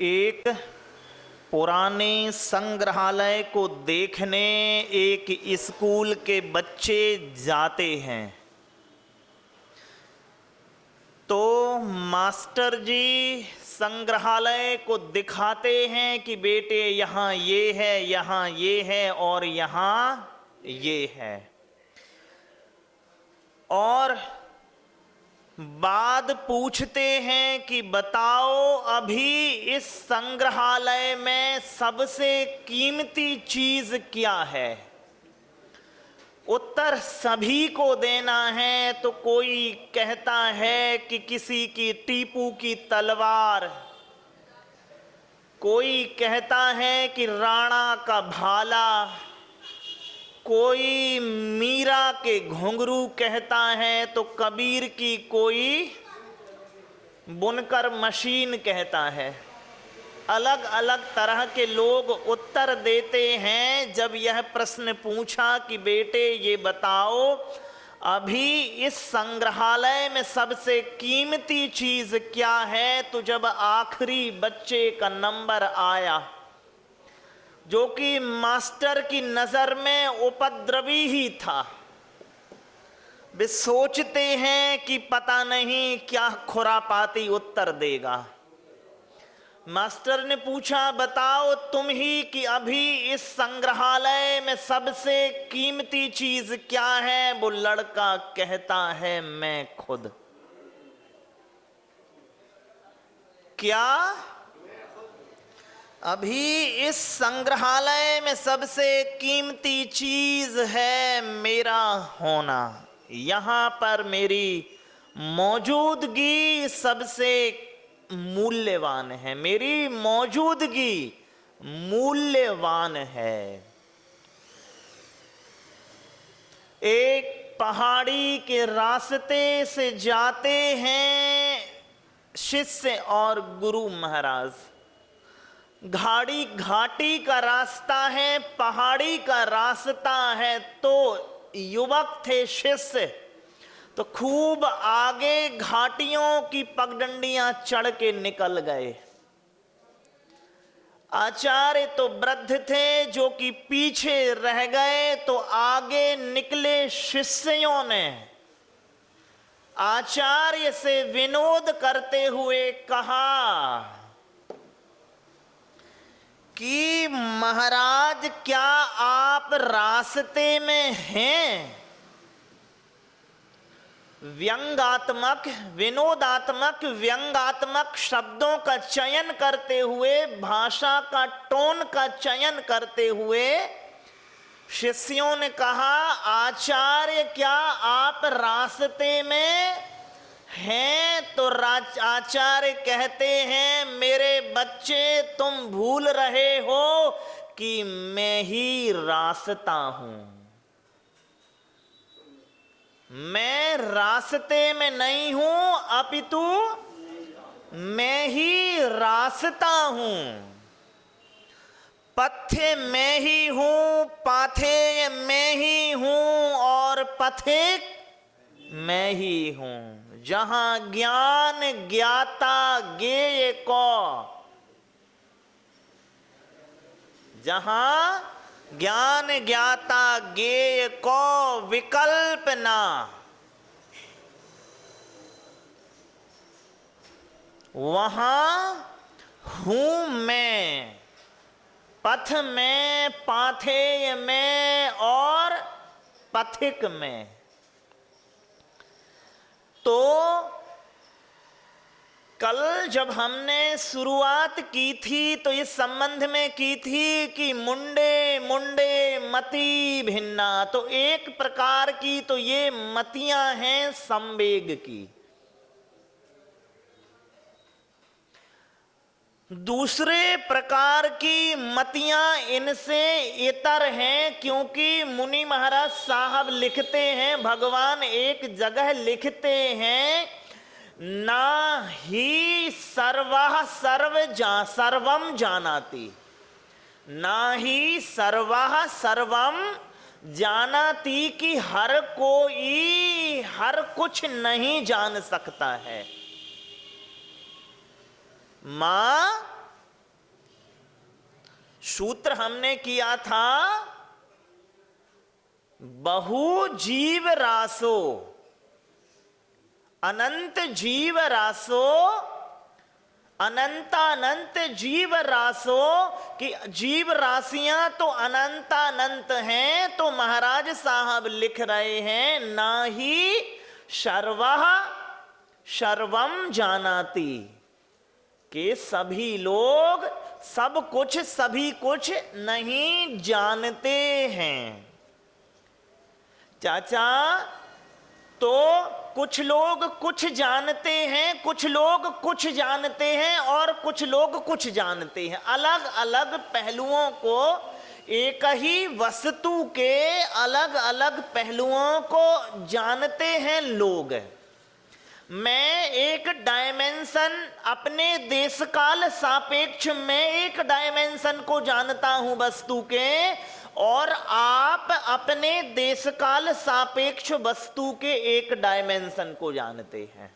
एक पुराने संग्रहालय को देखने एक स्कूल के बच्चे जाते हैं तो मास्टर जी संग्रहालय को दिखाते हैं कि बेटे यहाँ ये है, यहाँ ये है और यहाँ ये है। और बाद पूछते हैं कि बताओ अभी इस संग्रहालय में सबसे कीमती चीज क्या है। उत्तर सभी को देना है तो कोई कहता है कि किसी की टीपू की तलवार, कोई कहता है कि राणा का भाला, कोई मीरा के घुंघरू कहता है तो कबीर की कोई बुनकर मशीन कहता है। अलग अलग तरह के लोग उत्तर देते हैं। जब यह प्रश्न पूछा कि बेटे ये बताओ अभी इस संग्रहालय में सबसे कीमती चीज क्या है, तो जब आखिरी बच्चे का नंबर आया जो कि मास्टर की नजर में उपद्रवी ही था, वे सोचते हैं कि पता नहीं क्या खुरापाती उत्तर देगा। मास्टर ने पूछा बताओ तुम ही कि अभी इस संग्रहालय में सबसे कीमती चीज क्या है। वो लड़का कहता है मैं खुद। क्या? अभी इस संग्रहालय में सबसे कीमती चीज है मेरा होना। यहां पर मेरी मौजूदगी सबसे मूल्यवान है, मेरी मौजूदगी मूल्यवान है। एक पहाड़ी के रास्ते से जाते हैं शिष्य और गुरु महाराज। घाटी का रास्ता है, पहाड़ी का रास्ता है। तो युवक थे शिष्य तो खूब आगे घाटियों की पगडंडियां चढ़ के निकल गए। आचार्य तो वृद्ध थे जो कि पीछे रह गए। तो आगे निकले शिष्यों ने आचार्य से विनोद करते हुए कहा कि महाराज क्या आप रास्ते में हैं? व्यंगात्मक, विनोदात्मक, व्यंगात्मक शब्दों का चयन करते हुए, भाषा का टोन का चयन करते हुए शिष्यों ने कहा आचार्य क्या आप रास्ते में हैं? तो आचार्य कहते हैं मेरे बच्चे तुम भूल रहे हो कि मैं ही रास्ता हूं। मैं रास्ते में नहीं हूं अपितु मैं ही रास्ता हूं। पथ्य मैं ही हूं, पाथेय मैं ही हूं और पथिक मैं ही हूं। जहां ज्ञान ज्ञाता ज्ञेय को, जहां ज्ञान ज्ञाता ज्ञेय को विकल्प ना, वहां हूं मैं। पथ में, पाथेय में और पथिक में। तो कल जब हमने शुरुआत की थी तो इस संबंध में की थी कि मुंडे मुंडे मति भिन्ना। तो एक प्रकार की तो ये मतियां हैं संवेग की। दूसरे प्रकार की मतियां इनसे इतर हैं, क्योंकि मुनि महाराज साहब लिखते हैं, भगवान एक जगह लिखते हैं ना ही सर्वः सर्वम जानाति, ना ही सर्वः सर्वम जानाति कि हर कोई हर कुछ नहीं जान सकता है। मां सूत्र हमने किया था बहु जीव रासो, अनंत जीव रासो, अनंतानंत जीव रासो, कि जीव राशियां तो अनंतानंत हैं। तो महाराज साहब लिख रहे हैं ना ही सर्वः सर्वम जानाति, कि सभी लोग सब कुछ सभी कुछ नहीं जानते हैं। चाचा, तो कुछ लोग कुछ जानते हैं, कुछ लोग कुछ जानते हैं और कुछ लोग कुछ जानते हैं। अलग अलग पहलुओं को, एक ही वस्तु के अलग अलग पहलुओं को जानते हैं लोग। मैं एक डायमेंशन, अपने देश काल सापेक्ष में एक डायमेंशन को जानता हूं वस्तु के, और आप अपने देश काल सापेक्ष वस्तु के एक डायमेंशन को जानते हैं।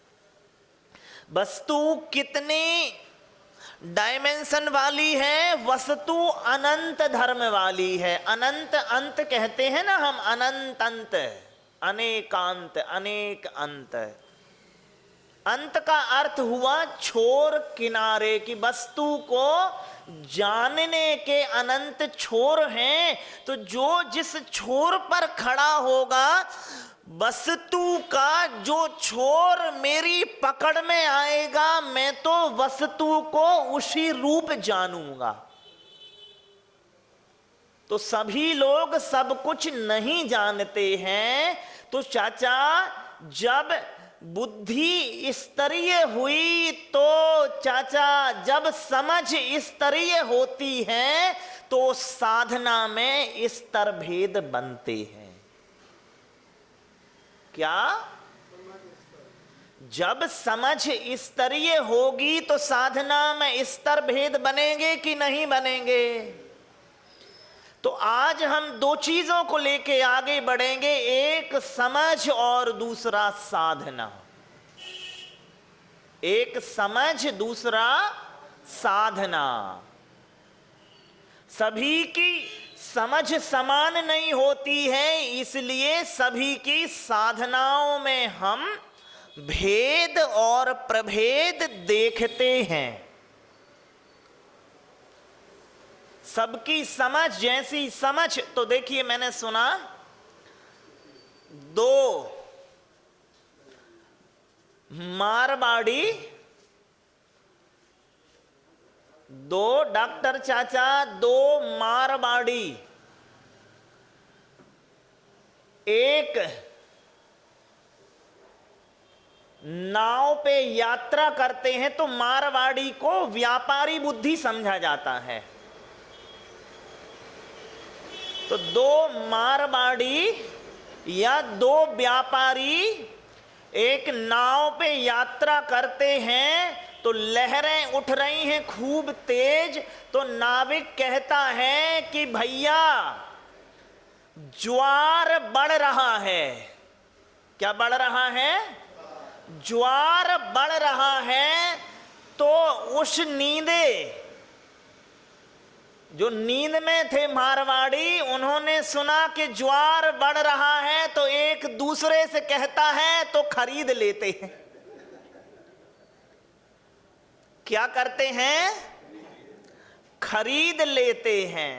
वस्तु कितने डायमेंशन वाली है? वस्तु अनंत धर्म वाली है। अनंत अंत कहते हैं ना हम, अनंत अंत, अनेकांत, अनेक अंत। अंत का अर्थ हुआ छोर किनारे, की वस्तु को जानने के अनंत छोर हैं। तो जो जिस छोर पर खड़ा होगा, वस्तु का जो छोर मेरी पकड़ में आएगा, मैं तो वस्तु को उसी रूप जानूंगा। तो सभी लोग सब कुछ नहीं जानते हैं। तो चाचा, जब बुद्धि स्तरीय हुई, तो चाचा जब समझ स्तरीय होती है, तो साधना में स्तर भेद बनते हैं। क्या? जब समझ स्तरीय होगी तो साधना में स्तर भेद बनेंगे कि नहीं बनेंगे? तो आज हम दो चीजों को लेके आगे बढ़ेंगे, एक समझ और दूसरा साधना। एक समझ, दूसरा साधना। सभी की समझ समान नहीं होती है, इसलिए सभी की साधनाओं में हम भेद और प्रभेद देखते हैं। सबकी समझ जैसी समझ, तो देखिए मैंने सुना दो मारवाड़ी, दो डॉक्टर चाचा, दो मारवाड़ी एक नाव पे यात्रा करते हैं, तो मारवाड़ी को व्यापारी बुद्धि समझा जाता है। तो दो मारवाड़ी या दो व्यापारी एक नाव पे यात्रा करते हैं, तो लहरें उठ रही हैं खूब तेज। तो नाविक कहता है कि भैया ज्वार बढ़ रहा है। क्या बढ़ रहा है? ज्वार बढ़ रहा है। तो उस नींदे, जो नींद में थे मारवाड़ी, उन्होंने सुना कि ज्वार बढ़ रहा है, तो एक दूसरे से कहता है तो खरीद लेते हैं। क्या करते हैं? खरीद लेते हैं।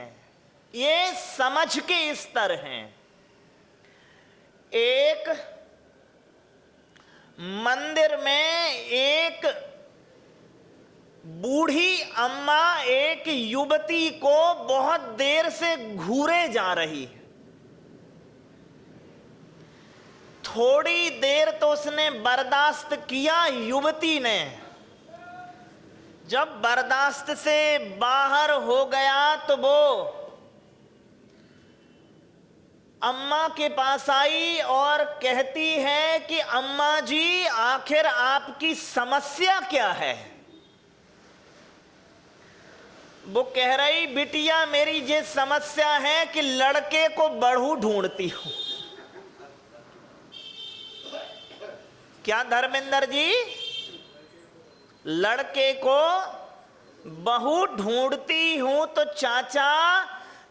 ये समझ के स्तर हैं। एक मंदिर में एक बूढ़ी अम्मा एक युवती को बहुत देर से घूरे जा रही है। थोड़ी देर तो उसने बर्दाश्त किया युवती ने। जब बर्दाश्त से बाहर हो गया तो वो अम्मा के पास आई और कहती है कि अम्मा जी, आखिर आपकी समस्या क्या है? वो कह रही, बिटिया मेरी ये समस्या है कि लड़के को बहू ढूंढती हूं। क्या धर्मेंद्र जी? लड़के को बहू ढूंढती हूं तो चाचा,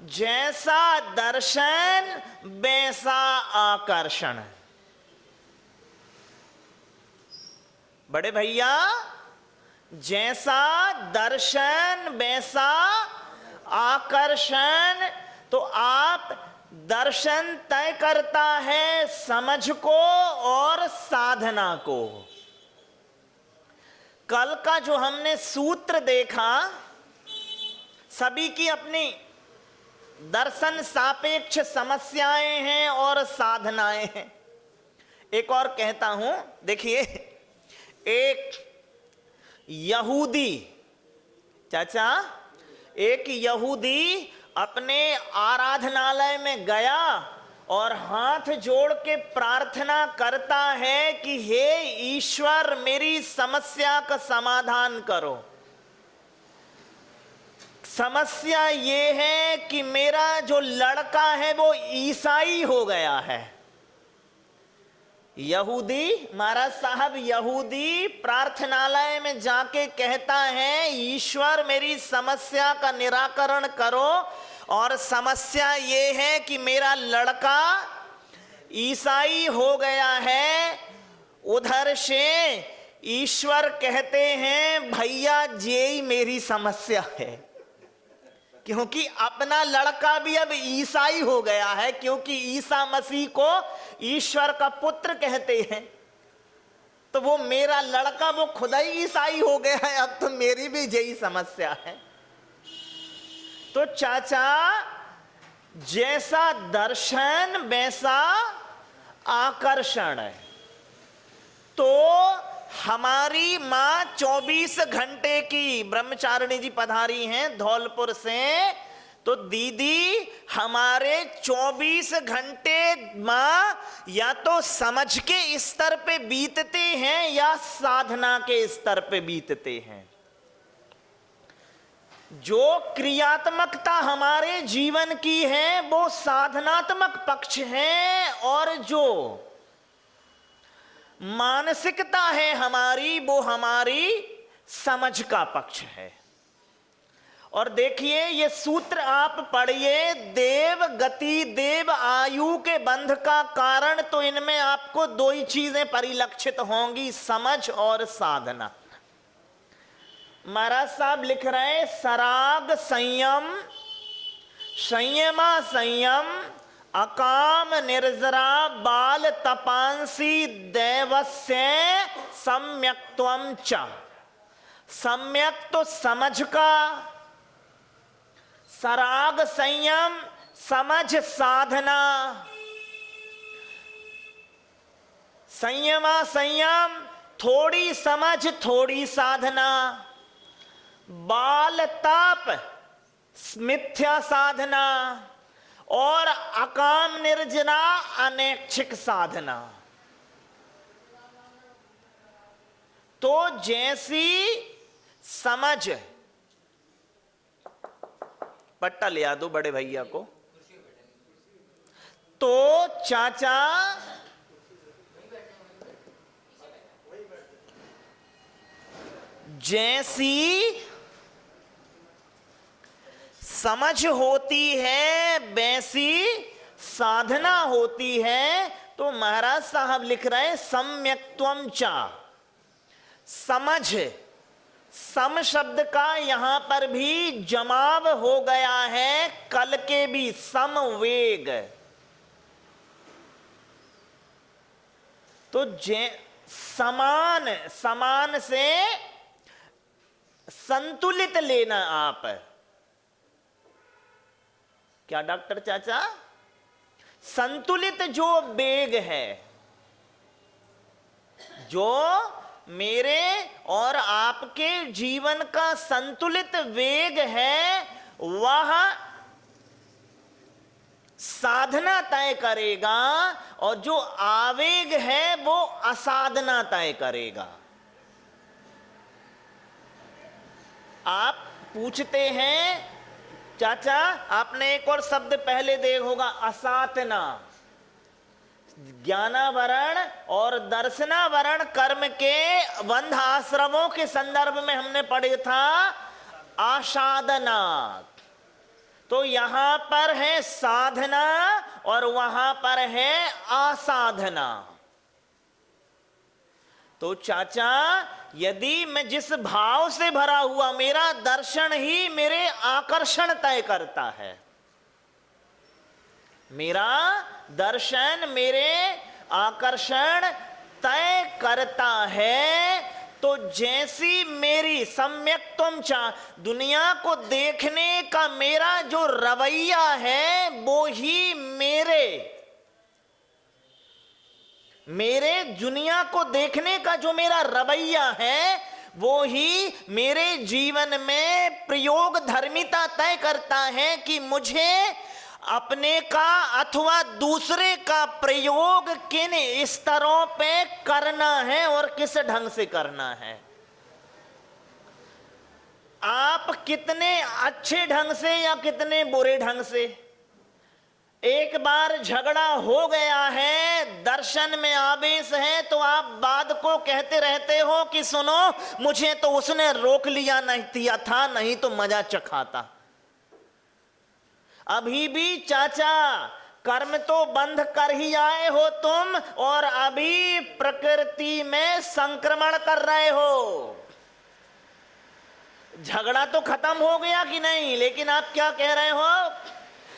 जैसा दर्शन वैसा आकर्षण। बड़े भैया, जैसा दर्शन वैसा आकर्षण। तो आप दर्शन तय करता है समझ को और साधना को। कल का जो हमने सूत्र देखा, सभी की अपनी दर्शन सापेक्ष समस्याएं हैं और साधनाएं हैं। एक और कहता हूं, देखिए, एक यहूदी, चाचा, एक यहूदी अपने आराधनालय में गया और हाथ जोड़ के प्रार्थना करता है कि हे ईश्वर, मेरी समस्या का समाधान करो। समस्या ये है कि मेरा जो लड़का है वो ईसाई हो गया है। यहूदी, महाराज साहब यहूदी प्रार्थनालय में जाके कहता है, ईश्वर मेरी समस्या का निराकरण करो, और समस्या ये है कि मेरा लड़का ईसाई हो गया है। उधर से ईश्वर कहते हैं, भैया यही मेरी समस्या है, क्योंकि अपना लड़का भी अब ईसाई हो गया है, क्योंकि ईसा मसीह को ईश्वर का पुत्र कहते हैं। तो वो मेरा लड़का वो खुदा ही ईसाई हो गया है, अब तो मेरी भी यही समस्या है। तो चाचा, जैसा दर्शन वैसा आकर्षण है। तो हमारी मां 24 घंटे की, ब्रह्मचारिणी जी पधारी हैं धौलपुर से, तो दीदी हमारे 24 घंटे मां या तो समझ के स्तर पे बीतते हैं या साधना के स्तर पे बीतते हैं। जो क्रियात्मकता हमारे जीवन की है वो साधनात्मक पक्ष है, और जो मानसिकता है हमारी वो हमारी समझ का पक्ष है। और देखिए, ये सूत्र आप पढ़िए, देव गति देव आयु के बंध का कारण, तो इनमें आपको दो ही चीजें परिलक्षित होंगी, समझ और साधना। महाराज साहब लिख रहे हैं, सराग संयम, संयमा संयम, अकाम निर्जरा बाल तपांसी दैवस्य सम्यक्त्वम च। सम्यक तो समझ का, सराग संयम समझ साधना, संयमा संयम थोड़ी समझ थोड़ी साधना, बाल ताप मिथ्या साधना, और अकाम निर्जना अनैच्छिक साधना। तो जैसी समझ, पट्टा ले आ दो बड़े भैया को। तो चाचा, जैसी समझ होती है वैसी साधना होती है। तो महाराज साहब लिख रहे हैं, सम्यक्त्वम चा, समझ, सम शब्द का यहां पर भी जमाव हो गया है, कल के भी समवेग। तो समान, समान से संतुलित लेना। आप क्या डॉक्टर चाचा? संतुलित जो वेग है, जो मेरे और आपके जीवन का संतुलित वेग है, वह साधना तय करेगा, और जो आवेग है वो असाधना तय करेगा। आप पूछते हैं चाचा, आपने एक और शब्द पहले देखा होगा, असातना। ज्ञानावरण और दर्शनावरण कर्म के बंध आश्रमों के संदर्भ में हमने पढ़ा था, आसाधना। तो यहां पर है साधना और वहां पर है आसाधना। तो चाचा, यदि मैं जिस भाव से भरा हुआ, मेरा दर्शन ही मेरे आकर्षण तय करता है, मेरा दर्शन मेरे आकर्षण तय करता है, तो जैसी मेरी सम्यक तुम दुनिया को देखने का मेरा जो रवैया है, वो ही मेरे दुनिया को देखने का जो मेरा रवैया है, वो ही मेरे जीवन में प्रयोग धर्मिता तय करता है कि मुझे अपने का अथवा दूसरे का प्रयोग किन स्तरों पे करना है और किस ढंग से करना है। आप कितने अच्छे ढंग से या कितने बुरे ढंग से, एक बार झगड़ा हो गया है, दर्शन में आवेश है, तो आप बाद को कहते रहते हो कि सुनो, मुझे तो उसने रोक लिया नहीं दिया था, नहीं तो मजा चखाता। अभी भी चाचा कर्म तो बंद कर ही आए हो तुम, और अभी प्रकृति में संक्रमण कर रहे हो। झगड़ा तो खत्म हो गया कि नहीं, लेकिन आप क्या कह रहे हो,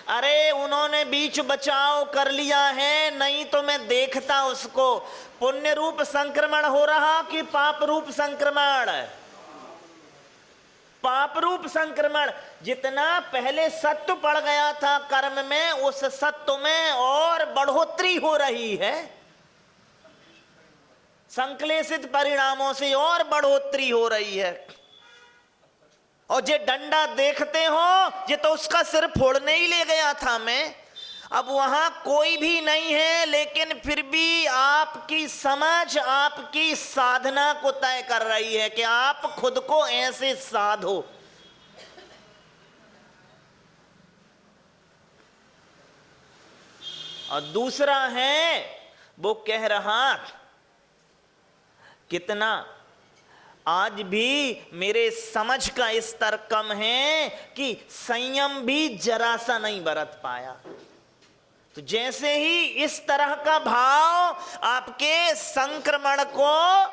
अरे उन्होंने बीच बचाव कर लिया है, नहीं तो मैं देखता उसको। पुण्य रूप संक्रमण हो रहा कि पाप रूप संक्रमण? पाप रूप संक्रमण। जितना पहले सत्व पड़ गया था कर्म में, उस सत्व में और बढ़ोतरी हो रही है, संक्लेशित परिणामों से और बढ़ोतरी हो रही है। और जे डंडा देखते हो, ये तो उसका सिर फोड़ने ही ले गया था मैं। अब वहां कोई भी नहीं है, लेकिन फिर भी आपकी समझ आपकी साधना को तय कर रही है कि आप खुद को ऐसे साधो। और दूसरा है, वो कह रहा, कितना आज भी मेरे समझ का स्तर कम है कि संयम भी जरा सा नहीं बरत पाया। तो जैसे ही इस तरह का भाव आपके संक्रमण को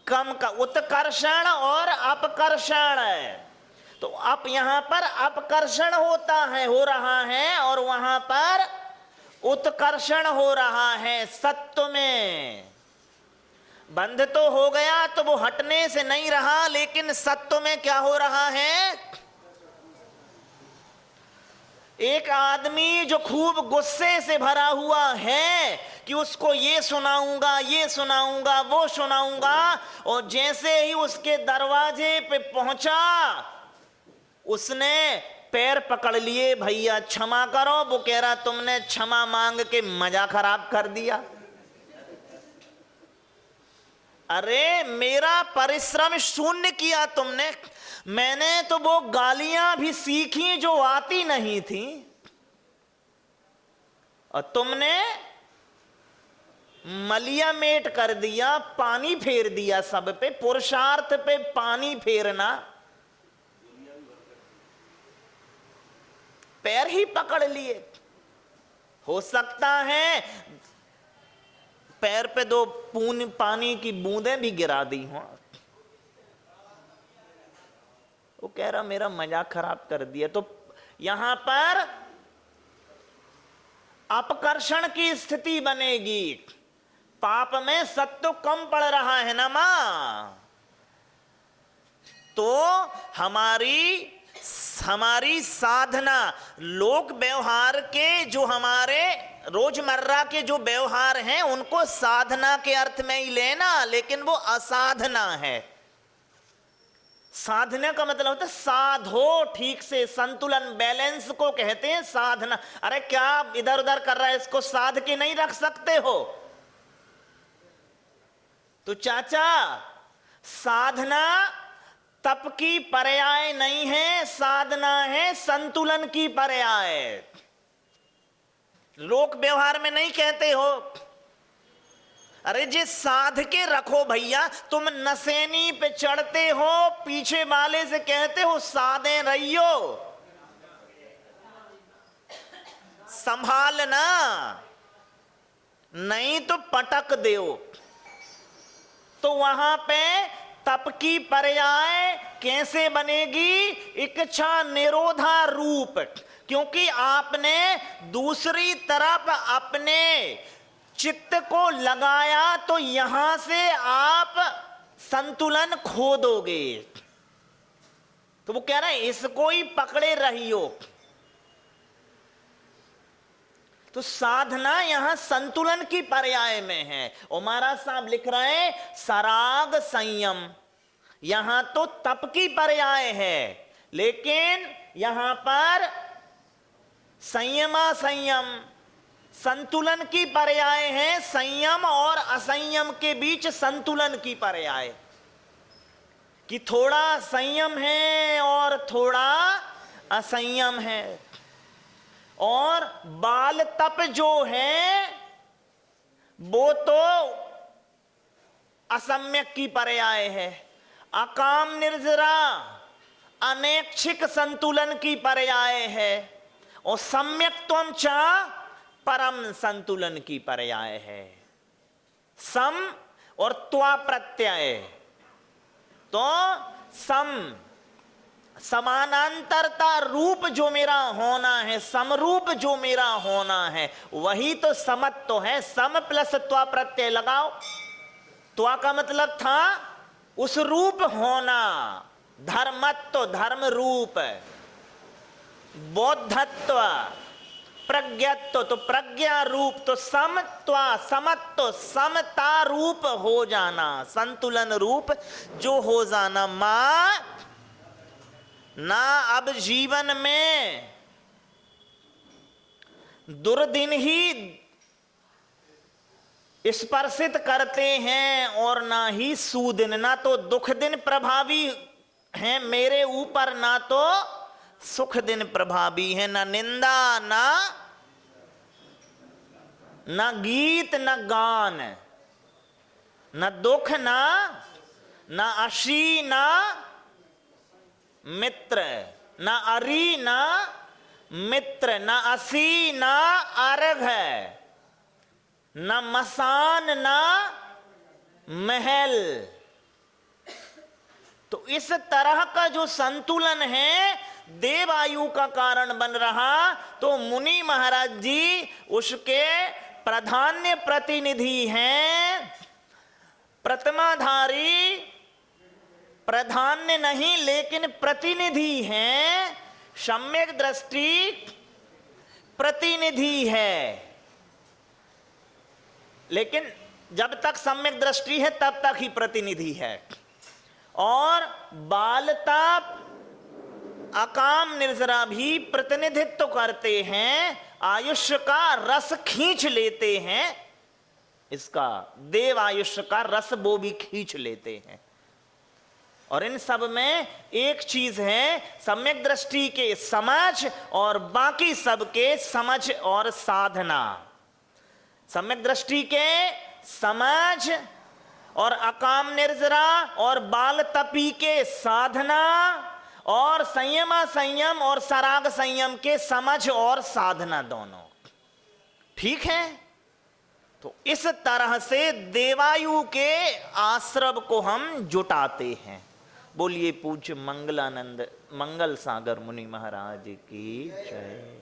कम का, उत्कर्षण और अपकर्षण है, तो अब यहां पर अपकर्षण होता है, हो रहा है, और वहां पर उत्कर्षण हो रहा है। सत्व में बंध तो हो गया, तो वो हटने से नहीं रहा, लेकिन सत्व में क्या हो रहा है, एक आदमी जो खूब गुस्से से भरा हुआ है कि उसको ये सुनाऊंगा वो सुनाऊंगा, और जैसे ही उसके दरवाजे पे पहुंचा, उसने पैर पकड़ लिए, भैया क्षमा करो। वो कह रहा, तुमने क्षमा मांग के मजा खराब कर दिया। अरे मेरा परिश्रम शून्य किया तुमने। मैंने तो वो गालियां भी सीखी जो आती नहीं थी, और तुमने मलियामेट कर दिया, पानी फेर दिया सब पे। पुरुषार्थ पे पानी फेरना, पैर ही पकड़ लिए। हो सकता है पैर पे दो पानी की बूंदें भी गिरा दी हो। वो कह रहा मेरा मजाक खराब कर दिया। तो यहां पर अपकर्षण की स्थिति बनेगी। पाप में सत्व कम पड़ रहा है ना मां, तो हमारी साधना, लोक व्यवहार के जो हमारे रोजमर्रा के जो व्यवहार हैं, उनको साधना के अर्थ में ही लेना, लेकिन वो असाधना है। साधना का मतलब होता है साधो ठीक से, संतुलन, बैलेंस को कहते हैं साधना। अरे क्या इधर उधर कर रहा है, इसको साध के नहीं रख सकते हो। तो चाचा, साधना तप की पर्याय नहीं है, साधना है संतुलन की पर्याय। लोक व्यवहार में नहीं कहते हो। अरे जे साध के रखो भैया, तुम नसेनी पे चढ़ते हो, पीछे वाले से कहते हो साधे रहियो, संभालना, नहीं तो पटक दो। तो वहां पे तप की पर्याय कैसे बनेगी? इच्छा निरोधा रूप, क्योंकि आपने दूसरी तरफ अपने चित्त को लगाया तो यहां से आप संतुलन खो दोगे। तो वो कह रहे हैं इसको ही पकड़े रहियो। तो साधना यहां संतुलन की पर्याय में है। और महाराज साहब लिख रहे हैं सराग संयम, यहां तो तप की पर्याय है, लेकिन यहां पर संयमा संयम संतुलन की पर्याय है। संयम और असंयम के बीच संतुलन की पर्याय, कि थोड़ा संयम है और थोड़ा असंयम है। और बाल तप जो है वो तो असम्यक की पर्याय है। अकाम निर्जरा अनैच्छिक संतुलन की पर्याय है। और सम्यक त्वम च परम संतुलन की पर्याय है। सम और त्वा प्रत्यय, तो सम समानांतरता रूप जो मेरा होना है, समरूप जो मेरा होना है, वही तो समत्व है। सम प्लस त्वा प्रत्यय लगाओ। त्वा का मतलब था उस रूप होना, धर्मत्व धर्म रूप, बौद्धत्व प्रज्ञत्व तो प्रज्ञा रूप, तो समत्वा समत्व समता रूप हो जाना, संतुलन रूप जो हो जाना। मां ना अब जीवन में दुर्दिन ही स्पर्शित करते हैं और ना ही सुदिन, ना तो दुख दिन प्रभावी हैं मेरे ऊपर, ना तो सुख दिन प्रभावी है। ना निंदा ना गीत ना गान, ना दुख ना अशी ना मित्र, ना अरी ना मित्र, ना असी ना अर्घ, ना मसान ना महल। तो इस तरह का जो संतुलन है देवायु का कारण बन रहा। तो मुनि महाराज जी उसके प्राधान्य प्रतिनिधि हैं। प्रतिमाधारी प्राधान्य नहीं लेकिन प्रतिनिधि हैं। सम्यक दृष्टि प्रतिनिधि है, लेकिन जब तक सम्यक दृष्टि है तब तक ही प्रतिनिधि है। और बालताप अकाम निर्जरा भी प्रतिनिधित्व करते हैं, आयुष्य का रस खींच लेते हैं। इसका देव आयुष्य का रस वो भी खींच लेते हैं। और इन सब में एक चीज है, सम्यक दृष्टि के समझ और बाकी सबके समझ और साधना। सम्यक दृष्टि के समझ और अकाम निर्जरा और बाल तपी के साधना, और संयमा संयम और सराग संयम के समझ और साधना दोनों। ठीक है? तो इस तरह से देवायु के आश्रव को हम जुटाते हैं। बोलिए पूज्य मंगलानंद मंगल सागर मुनि महाराज की जय।